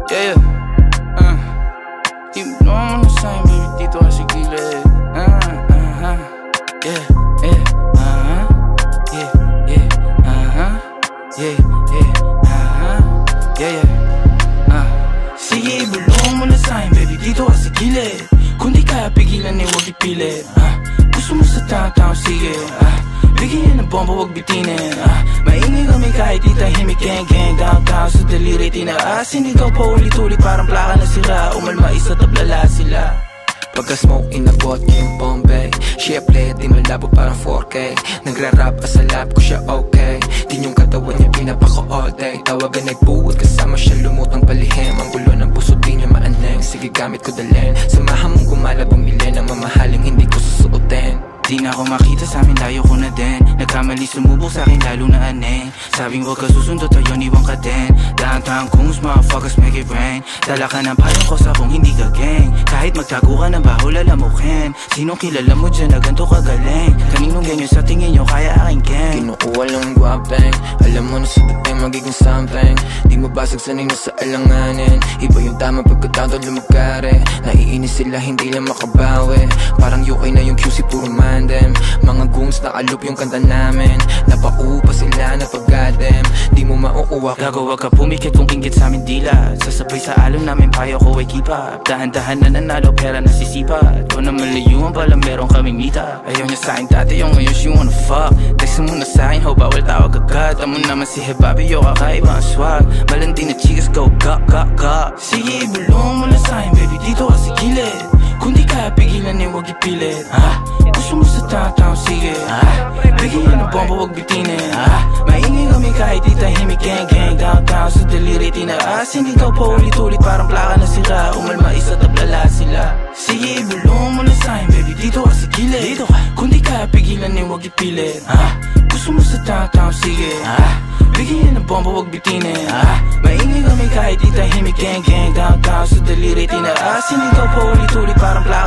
Yeah, keep on the same, baby, dito ka sa gilid. Yeah, yeah, yeah, yeah, yeah, yeah, yeah, sige, ibulong mo na sa'kin, baby, dito ka sa gilid. Kung di kaya pigilan, eh, huwag ipilit. Gusto mo sa tao-tao, sige, bigyan ng bomba, huwag bitinin. Maingay kami kahit di tahimik, gang-gang. Downtown sa daliri, tinaasin. Ikaw pa ulit-ulit, parang plaka na sira. Umalma, isa tablala sila. Pagka-smoke, inagot niya yung Bombay. Siyempre, di malabo parang 4K. Nagra-rap sa lab ko siya okay. Din yung katawan niya pinapako all day. Tawagan nagbuwag kasama siya lumutang palihim. Ang gulo ng puso di niya maaneng. Sige gamit ko dalhin. Samahan mong gumala bumili ng mamahaling hindi ko susuotin. Di na ako makita sa'min, layo ko na din. Nagkamali sumubok sa'kin, lalo na aneng. Sabing huwag ka susundo, tayo niwang ka din. Downtown Kungs, motherfuckers make it rain. Dala ka ng payong ko sa kung hindi ka gang. Kahit magtago ka ng baho, lalamukin. Sinong kilala mo dyan na ganito kagaling? Kaninong ganyan sa tingin nyo, kaya aking gang. Kinukuha lang guwapeng. Alam mo na sa dating magiging something. Di mo basag sanay na sa alanganin. Iba yung tama pagkatawad lumagkari. Naiinis sila, hindi lang makabawi. Parang UK na yung QC, puro man them. Mga goons nakaloop yung kanta namin. Napaupa sila na pag-goddamn. Di mo mauuwak. Gago, wag ka pumikit kung inggit sa amin dila. Sasabay sa alon namin, payo ko ay keep up. Dahan-dahan na nanalo, pera nasisipat. Kung na malayuan pala meron kaming mita. Ayaw niya sa'kin dati, yung ngayon she wanna fuck. Text mo na sa'kin, ho, bawal tawag agad. Tamo naman si Hebabi, yo, kakaiba ang swag. Malandi na chicas, go, ga. Sige, ibulong mo na sa'kin, baby, dito ka sa gilid. Kung di kaya pigilan, eh, huwag ipilit. Gusto mo sa tao-tao, sige, bigyan ng bomba, huwag bitinin. Maingay kami kahit di tahimik, gang-gang. Downtown sa daliri, tinaasin. Ikaw pa ulit-ulit, parang plaka na sira. Umalma, isa tablala sila. Sige, ibulong mo na sa'kin, baby, dito ka sa gilid. Kung di kaya pigilan, eh, huwag ipilit. Gusto mo sa tao-tao, sige, bigyan ng bomba, huwag bitinin. Maingay kami kahit di tahimik, gang-gang. Downtown sa daliri, tinaasin. Ikaw pa ulit-ulit, parang plaka